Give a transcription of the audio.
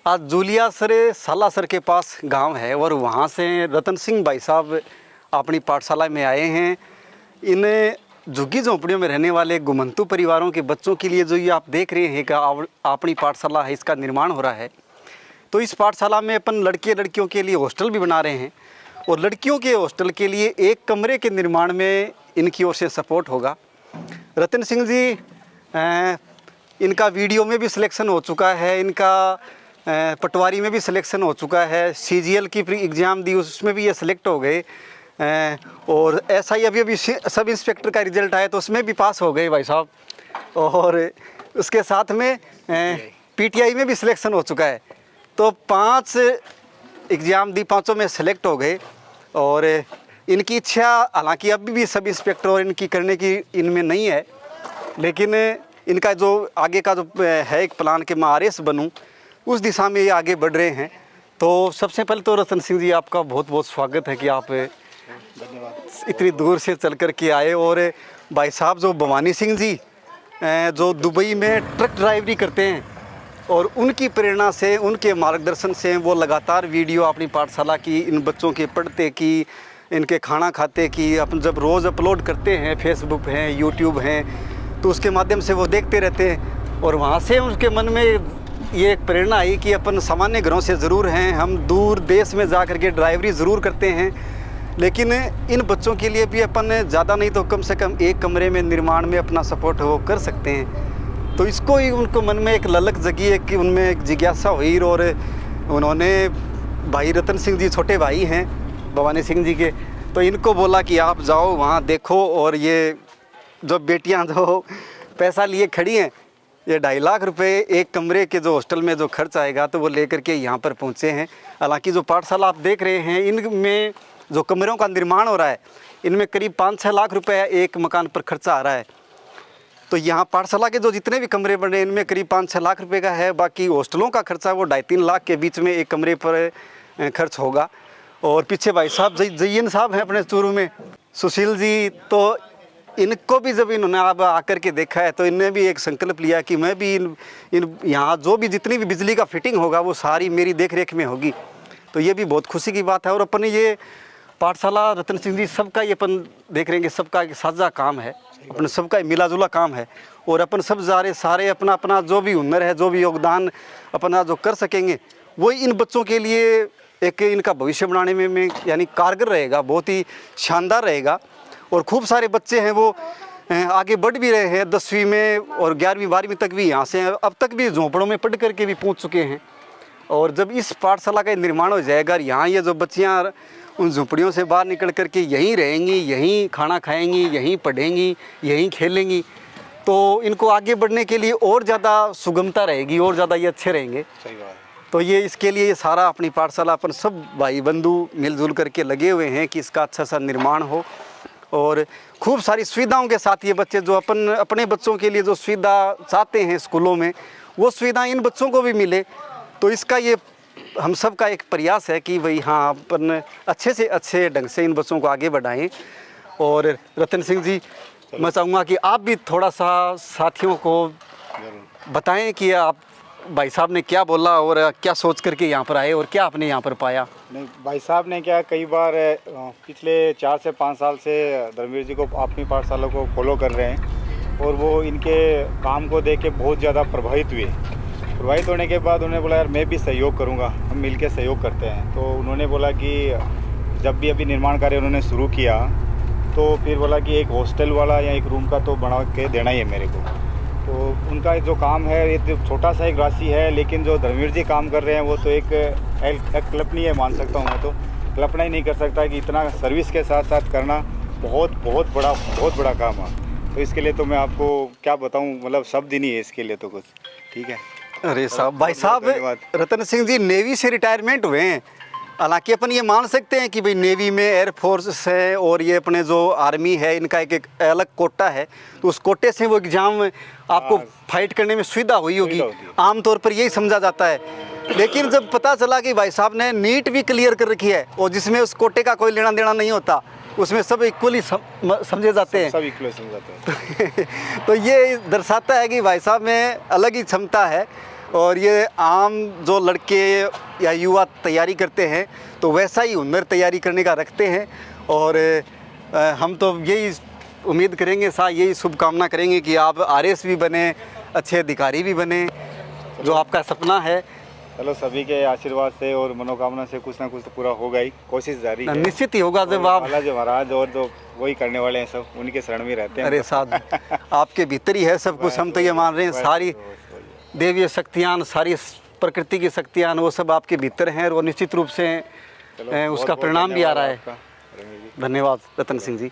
आज जूलियासर सालासर के पास गांव है और वहां से रतन सिंह भाई साहब अपनी पाठशाला में आए हैं। इन झुग्गी झोंपड़ियों में रहने वाले घुमंतू परिवारों के बच्चों के लिए जो ये आप देख रहे हैं कि अपनी पाठशाला है, इसका निर्माण हो रहा है। तो इस पाठशाला में अपन लड़के लड़कियों के लिए हॉस्टल भी बना रहे हैं और लड़कियों के हॉस्टल के लिए एक कमरे के निर्माण में इनकी ओर से सपोर्ट होगा। रतन सिंह जी, इनका वीडियो में भी सिलेक्शन हो चुका है, इनका पटवारी में भी सिलेक्शन हो चुका है, CGL की प्री एग्ज़ाम दी उसमें भी ये सिलेक्ट हो गए और SI अभी सब इंस्पेक्टर का रिजल्ट आया तो उसमें भी पास हो गए भाई साहब। और उसके साथ में PTI में भी सिलेक्शन हो चुका है। तो 5 एग्ज़ाम दी, 5 में सेलेक्ट हो गए और इनकी इच्छा हालांकि अभी भी सब इंस्पेक्टर और इनकी करने की इनमें नहीं है, लेकिन इनका जो आगे का जो है एक प्लान कि मैं RS बनूं, उस दिशा में ये आगे बढ़ रहे हैं। तो सबसे पहले तो रतन सिंह जी, आपका बहुत बहुत स्वागत है कि आप इतनी दूर से चल कर के आए। और भाई साहब जो भवानी सिंह जी जो दुबई में ट्रक ड्राइवरी करते हैं और उनकी प्रेरणा से, उनके मार्गदर्शन से वो लगातार वीडियो अपनी पाठशाला की, इन बच्चों के पढ़ते की, इनके खाना खाते की अपन जब रोज़ अपलोड करते हैं, फेसबुक हैं, यूट्यूब हैं, तो उसके माध्यम से वो देखते रहते हैं और वहाँ से उनके मन में ये एक प्रेरणा आई कि अपन सामान्य घरों से ज़रूर हैं, हम दूर देश में जा कर के ड्राइवरी ज़रूर करते हैं, लेकिन इन बच्चों के लिए भी अपन ज़्यादा नहीं तो कम से कम एक कमरे में निर्माण में अपना सपोर्ट वो कर सकते हैं। तो इसको ही उनको मन में एक ललक जगी है कि उनमें एक जिज्ञासा हुई और उन्होंने भाई रतन सिंह जी छोटे भाई हैं भवानी सिंह जी के, तो इनको बोला कि आप जाओ वहाँ देखो। और ये जो बेटियाँ जो पैसा लिए खड़ी हैं, ये 2.5 लाख रुपए एक कमरे के जो हॉस्टल में जो खर्च आएगा तो वो लेकर के यहाँ पर पहुँचे हैं। हालांकि जो पाठशाला आप देख रहे हैं, इनमें जो कमरों का निर्माण हो रहा है, इनमें करीब 5-6 लाख रुपए एक मकान पर खर्चा आ रहा है। तो यहाँ पाठशाला के जो जितने भी कमरे बने हैं, इनमें करीब 5-6 लाख रुपए का है। बाकी हॉस्टलों का खर्चा वो 2.5-3 लाख के बीच में एक कमरे पर खर्च होगा। और पीछे भाई साहब जयन साहब हैं अपने चूरू में, सुशील जी, तो इनको भी जब इन्होंने अब आकर के देखा है तो इनने भी एक संकल्प लिया कि मैं भी इन यहाँ जो भी जितनी भी बिजली का फिटिंग होगा वो सारी मेरी देख रेख में होगी। तो ये भी बहुत खुशी की बात है। और अपन ये पाठशाला रतन सिंह जी सबका ये अपन देख रहे हैं कि सबका एक साझा काम है, अपने सबका मिला जुला काम है और अपन सब सारे अपना अपना जो भी हुनर है, जो भी योगदान अपना जो कर सकेंगे, वो इन बच्चों के लिए एक इनका भविष्य बनाने में यानी कारगर रहेगा, बहुत ही शानदार रहेगा। और खूब सारे बच्चे हैं वो आगे बढ़ भी रहे हैं, 10वीं में और 11वीं 12वीं तक भी यहाँ से अब तक भी झोंपड़ों में पढ़ करके भी पहुँच चुके हैं। और जब इस पाठशाला का निर्माण हो जाएगा, यहाँ ये जो बच्चियाँ उन झोंपड़ियों से बाहर निकल करके यहीं रहेंगी, यहीं खाना खाएंगी, यहीं पढ़ेंगी, यहीं खेलेंगी, तो इनको आगे बढ़ने के लिए और ज़्यादा सुगमता रहेगी और ज़्यादा ये अच्छे रहेंगे। सही बात है। तो ये इसके लिए ये सारा अपनी पाठशाला अपन सब भाई बंधु मिलजुल करके लगे हुए हैं कि इसका अच्छा सा निर्माण हो और खूब सारी सुविधाओं के साथ ये बच्चे जो अपने बच्चों के लिए जो सुविधा चाहते हैं स्कूलों में, वो सुविधा इन बच्चों को भी मिले। तो इसका ये हम सब का एक प्रयास है कि भाई हाँ, अपन अच्छे से अच्छे ढंग से इन बच्चों को आगे बढ़ाएं। और रतन सिंह जी, मैं चाहूँगा कि आप भी थोड़ा सा साथियों को बताएं कि आप भाई साहब ने क्या बोला और क्या सोच करके यहाँ पर आए और क्या आपने यहाँ पर पाया। नहीं, भाई साहब ने क्या, कई बार पिछले 4 से 5 साल से धर्मवीर जी को अपनी पाठशाला को फॉलो कर रहे हैं और वो इनके काम को देख के बहुत ज़्यादा प्रभावित हुए। प्रभावित होने के बाद उन्होंने बोला यार मैं भी सहयोग करूँगा, हम मिलकर सहयोग करते हैं। तो उन्होंने बोला कि जब भी अभी निर्माण कार्य उन्होंने शुरू किया तो फिर बोला कि एक हॉस्टल वाला या एक रूम का तो बना के देना ही है मेरे को। तो उनका जो काम है ये तो छोटा सा एक राशि है, लेकिन जो धर्मवीर जी काम कर रहे हैं वो तो एक कल्पनीय मान सकता हूँ मैं, तो कल्पना ही नहीं कर सकता कि इतना सर्विस के साथ साथ करना बहुत बड़ा काम है। तो इसके लिए तो मैं आपको क्या बताऊँ, मतलब शब्द ही नहीं है इसके लिए तो कुछ। ठीक है। अरे साहब, भाई साहब रतन सिंह जी नेवी से रिटायरमेंट हुए हैं। हालांकि अपन ये मान सकते हैं कि भाई नेवी में एयरफोर्स है और ये अपने जो आर्मी है इनका एक अलग कोटा है, तो उस कोटे से वो एग्ज़ाम आपको फाइट करने में सुविधा हुई होगी, आमतौर पर यही समझा जाता है। लेकिन जब पता चला कि भाई साहब ने नीट भी क्लियर कर रखी है और जिसमें उस कोटे का कोई लेना देना नहीं होता, उसमें सब इक्वली समझे जाते हैं, सब इक्वली समझे जाते हैं। तो ये दर्शाता है कि भाई साहब में अलग ही क्षमता है और ये आम जो लड़के या युवा तैयारी करते हैं तो वैसा ही हुनर तैयारी करने का रखते हैं। और हम तो यही उम्मीद करेंगे, साथ यही शुभकामना करेंगे कि आप आरएस भी बने, अच्छे अधिकारी भी बने, जो आपका सपना है। चलो सभी के आशीर्वाद से और मनोकामना से कुछ ना कुछ तो पूरा होगा ही, कोशिश जारी है। निश्चित ही होगा जब आप, बालाजी महाराज और जो वही करने वाले हैं सब उनके शरण में रहते हैं। अरे साहब आपके भीतर ही है सब कुछ, हम तो ये मान रहे हैं। सारी देवीय शक्तियाँ, सारी प्रकृति की शक्तियाँ वो सब आपके भीतर हैं और वो निश्चित रूप से उसका परिणाम भी आ रहा है। धन्यवाद रतन सिंह जी।